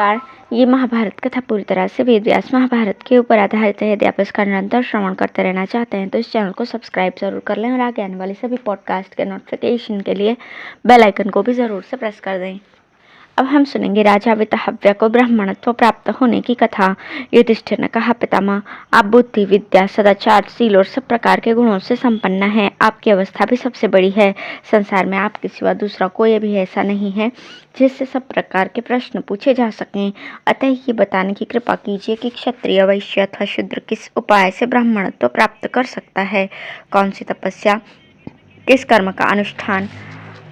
नमस्कार। ये महाभारत कथा पूरी तरह से वेद व्यास महाभारत के ऊपर आधारित है। यदि आप इसका निरंतर श्रवण करते रहना चाहते हैं तो इस चैनल को सब्सक्राइब जरूर कर लें और आगे आने वाले सभी पॉडकास्ट के नोटिफिकेशन के लिए बेल आइकन को भी जरूर से प्रेस कर दें। अब हम सुनेंगे राजा वितहव्य को ब्राह्मणत्व प्राप्त होने की कथा। युधिष्ठिर ने कहा, पितामह, आप बुद्धि, विद्या, सदाचार, शील और सब प्रकार के गुणों से संपन्न हैं। आपकी अवस्था भी सबसे बड़ी है। संसार में आपके सिवा दूसरा कोई भी ऐसा नहीं है जिससे सब प्रकार के प्रश्न पूछे जा सकें। अतः ये बताने की कृपा कीजिए कि क्षत्रिय, वैश्य अथवा शूद्र किस उपाय से ब्राह्मणत्व प्राप्त कर सकता है। कौन सी तपस्या, किस कर्म का अनुष्ठान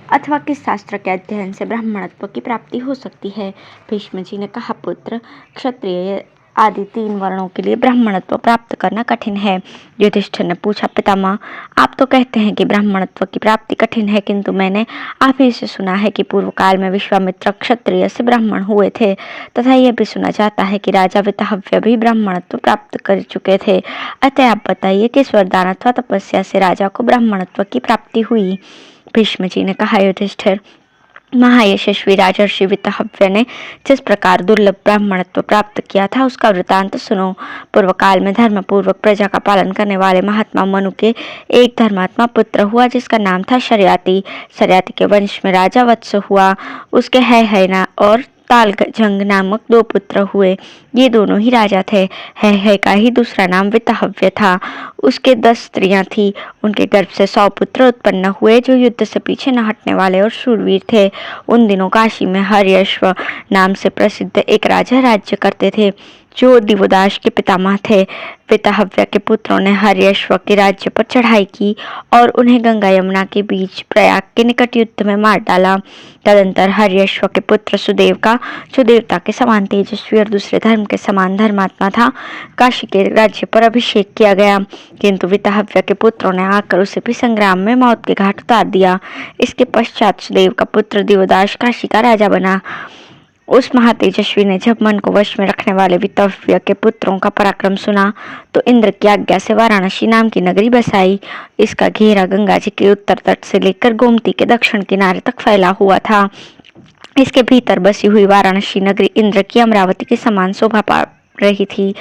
अथवा किस शास्त्र के अध्ययन से ब्राह्मणत्व की प्राप्ति हो सकती है। भीष्म जी ने कहा, पुत्र, क्षत्रिय आदि 3 वर्णों के लिए ब्राह्मणत्व प्राप्त करना कठिन है। युधिष्ठिर ने पूछा, पितामह, आप तो कहते हैं कि ब्राह्मणत्व की प्राप्ति कठिन है, किंतु मैंने आप ही से सुना है कि पूर्व काल में विश्वामित्र क्षत्रिय से ब्राह्मण हुए थे, तथा यह भी सुना जाता है कि राजा वितहव्य भी ब्राह्मणत्व प्राप्त कर चुके थे। अतः आप बताइए, किस वरदान अथवा तपस्या से राजा को ब्राह्मणत्व की प्राप्ति हुई। भीष्म जी ने कहा, युधिष्ठिर, महायशस्वी राजर्षि वितहव्य ने जिस प्रकार दुर्लभ ब्राह्मणत्व प्राप्त किया था उसका वृतांत सुनो। पूर्व काल में धर्म पूर्वक प्रजा का पालन करने वाले महात्मा मनु के एक धर्मात्मा पुत्र हुआ जिसका नाम था शर्याति। शर्याति के वंश में राजा वत्स हुआ। उसके हैना और तालजंग नामक 2 पुत्र हुए। ये दोनों ही राजा थे। है का ही दूसरा नाम वितहव्य था। उसके 10 स्त्रियां थी। उनके गर्भ से 100 पुत्र उत्पन्न हुए जो युद्ध से पीछे न हटने वाले और शूरवीर थे। उन दिनों काशी में हर्यश्व नाम से प्रसिद्ध एक राजा राज्य करते थे जो दिवोदास के पितामह थे। वितहव्य के पुत्रों ने हर्यश्व के राज्य पर चढ़ाई की और उन्हें गंगा यमुना के बीच प्रयाग के निकट युद्ध में मार डाला। तदंतर हर्यश्व के पुत्र सुदेव का, जो देवता के समान तेजस्वी और दूसरे धर्म के समान धर्मात्मा था, काशी के राज्य पर अभिषेक किया गया, किंतु वितहव्य के पुत्रों ने आकर उसे भी संग्राम में मौत के घाट उतार दिया। इसके पश्चात सुदेव का पुत्र दिवोदास काशी का राजा बना। उस महातेजस्वी ने जब मन को वश में रखने वाले वितहव्य के पुत्रों का पराक्रम सुना तो इंद्र की आज्ञा से वाराणसी नाम की नगरी बसाई। इसका घेरा गंगा जी के उत्तर तट से लेकर गोमती के दक्षिण किनारे तक फैला हुआ था। इसके भीतर बसी हुई वाराणसी नगरी इंद्र की अमरावती के समान शोभा पा रही थी।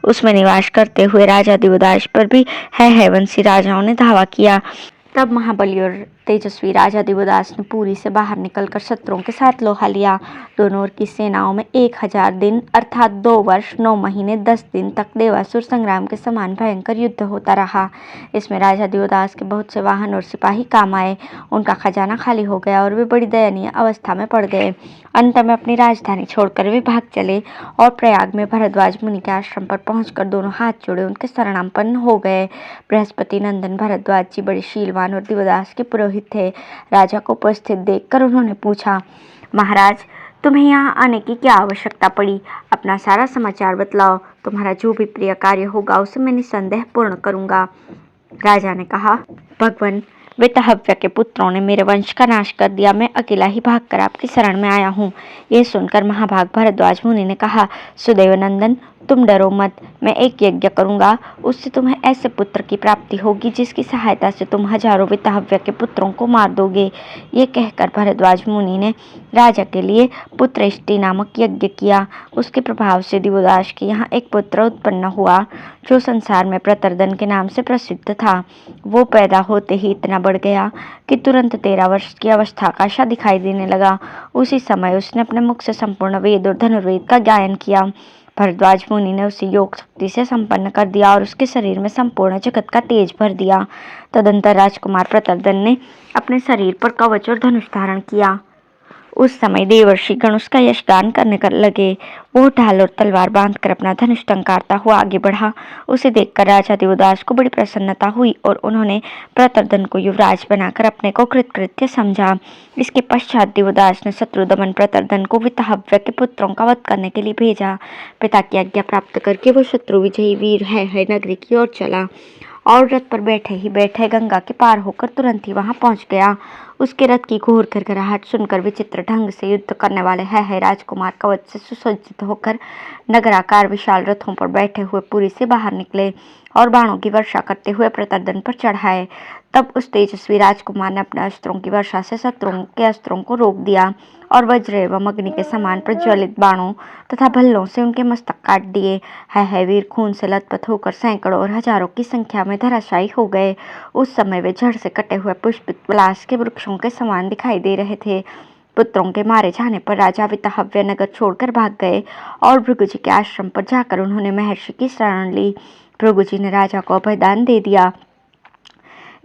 उसमें निवास करते हुए राजा दिवोदास पर भी है वंशी राजाओं ने धावा किया। तब महाबली और तेजस्वी राजा दिवोदास ने पुरी से बाहर निकलकर शत्रुओं के साथ लोहा लिया। दोनों ओर की सेनाओं में 1000 दिन अर्थात 2 वर्ष 9 महीने 10 दिन तक देवासुर संग्राम के समान भयंकर युद्ध होता रहा। इसमें राजा दिवोदास के बहुत से वाहन और सिपाही काम आए। उनका खजाना खाली हो गया और वे बड़ी दयनीय अवस्था में पड़ गए। अंत में अपनी राजधानी छोड़कर वे भाग चले और प्रयाग में भरद्वाज मुनि के आश्रम पर पहुंचकर दोनों हाथ जोड़े उनके शरणापन्न हो गए। बृहस्पति नंदन भरद्वाज जी बड़े शीलवान और दिवोदास के पुरोहित थे। राजा को उपस्थित देखकर उन्होंने पूछा, महाराज, तुम्हें यहाँ आने की क्या आवश्यकता पड़ी? अपना सारा समाचार बतलाओ। तुम्हारा जो भी प्रिय कार्य होगा उसे मैं निसंदेह पूर्ण करूंगा। राजा ने कहा, भगवान, वितहव्य के पुत्रों ने मेरे वंश का नाश कर दिया। मैं अकेला ही भागकर आपकी शरण में आया हूँ। यह सुनकर महाभाग भरद्वाज मुनि ने कहा, सुदेव नंदन, तुम डरो मत। मैं एक यज्ञ करूंगा, उससे तुम्हें ऐसे पुत्र की प्राप्ति होगी जिसकी सहायता से तुम हजारों वितहव्य के पुत्रों को मार दोगे। ये कहकर भरद्वाज मुनि ने राजा के लिए पुत्रेष्टि नामक यज्ञ किया। उसके प्रभाव से दिवोदास के यहाँ एक पुत्र उत्पन्न हुआ जो संसार में प्रतरदन के नाम से प्रसिद्ध था। वो पैदा होते ही इतना बढ़ गया कि तुरंत 13 वर्ष की अवस्था का सा दिखाई देने लगा। उसी समय उसने अपने मुख से संपूर्ण वेद और धनुर्वेद का गायन किया। भरद्वाज मुनि ने उसे योग शक्ति से संपन्न कर दिया और उसके शरीर में संपूर्ण जगत का तेज भर दिया। तदंतर राजकुमार प्रतरदन ने अपने शरीर पर कवच और धनुष धारण किया। उस समय देवर्षि गण उसका यशगान करने लगे। वो ढाल और तलवार बांधकर अपना धनुष टंकारता हुआ आगे बढ़ा। उसे देखकर राजा दिवोदास को बड़ी प्रसन्नता हुई और उन्होंने प्रतरदन को युवराज बनाकर अपने को कृतकृत्य समझा। इसके पश्चात दिवोदास ने शत्रुदमन प्रतरदन को वितहव्य के पुत्रों का वध करने के लिए भेजा। पिता की आज्ञा प्राप्त करके वो शत्रु विजयी वीर है नगरी की ओर चला और रथ पर बैठे ही बैठे गंगा के पार होकर तुरंत ही वहां पहुंच गया। उसके रथ की घोर घरघराहट सुनकर विचित्र ढंग से युद्ध करने वाले है राजकुमार कवच से सुसज्जित होकर नगराकार विशाल रथों पर बैठे हुए पुरी से बाहर निकले और बाणों की वर्षा करते हुए प्रतरदन पर चढ़ाए। तब उस तेजस्वी राजकुमार ने अपने अस्त्रों की वर्षा से शत्रुओं के अस्त्रों को रोक दिया और वज्र एवं अग्नि के समान प्रज्वलित बाणों तथा भल्लों से उनके मस्तक काट दिए। है वीर खून से लथपथ होकर सैकड़ों और हजारों की संख्या में धराशायी हो गए। उस समय वे जड़ से कटे हुए पुष्पित पलाश के वृक्षों के समान दिखाई दे रहे थे। पुत्रों के मारे जाने पर राजा वितहव्य नगर छोड़कर भाग गए और भृगु जी के आश्रम पर जाकर उन्होंने महर्षि की शरण ली। भृगु जी ने राजा को अभयदान दे दिया।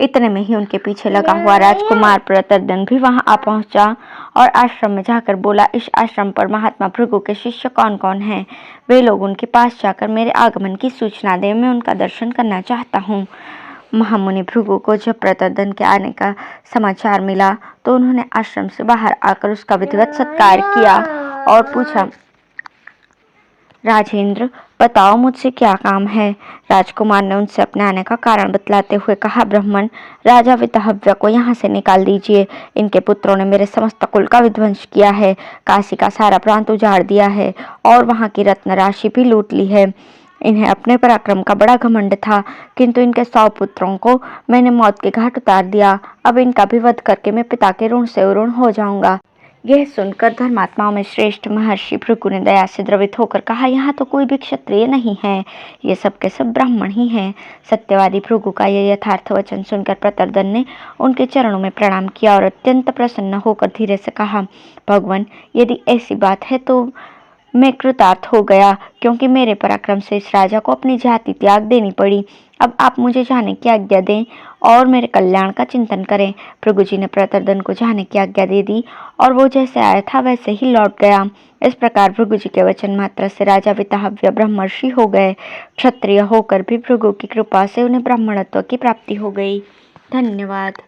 इतने में ही उनके पीछे लगा हुआ राजकुमार प्रतर्दन भी वहां आ पहुंचा और आश्रम में जाकर बोला, इस आश्रम पर महात्मा भृगु के शिष्य कौन कौन हैं? वे लोग उनके पास जाकर मेरे आगमन की सूचना दें, मैं उनका दर्शन करना चाहता हूँ। महामुनि भृगु को जब प्रतर्दन के आने का समाचार मिला तो उन्होंने आश्रम से बाहर आकर उसका विधिवत सत्कार किया और पूछा, राजेंद्र, बताओ मुझसे क्या काम है? राजकुमार ने उनसे अपने आने का कारण बतलाते हुए कहा, ब्राह्मण, राजा वितहव्य को यहाँ से निकाल दीजिए। इनके पुत्रों ने मेरे समस्त कुल का विध्वंस किया है, काशी का सारा प्रांत उजाड़ दिया है और वहाँ की रत्न राशि भी लूट ली है। इन्हें अपने पराक्रम का बड़ा घमंड था, किंतु इनके 100 पुत्रों को मैंने मौत के घाट उतार दिया। अब इनका भी वध करके मैं पिता के ऋण से ऋण हो जाऊंगा। यह सुनकर धर्मात्माओं में श्रेष्ठ महर्षि भृगु ने दया से द्रवित होकर कहा, यहाँ तो कोई भी क्षत्रिय नहीं है, ये सब के सब ब्राह्मण ही हैं। सत्यवादी भृगु का यह यथार्थ वचन सुनकर प्रतर्दन ने उनके चरणों में प्रणाम किया और अत्यंत प्रसन्न होकर धीरे से कहा, भगवान, यदि ऐसी बात है तो मैं कृतार्थ हो गया, क्योंकि मेरे पराक्रम से इस राजा को अपनी जाति त्याग देनी पड़ी। अब आप मुझे जाने की आज्ञा दें और मेरे कल्याण का चिंतन करें। भृगु जी ने प्रतर्दन को जाने की आज्ञा दे दी और वो जैसे आया था वैसे ही लौट गया। इस प्रकार भृगु जी के वचन मात्र से राजा वितहव्य ब्रह्मर्षि हो गए। क्षत्रिय होकर भी भृगु की कृपा से उन्हें ब्राह्मणत्व की प्राप्ति हो गई। धन्यवाद।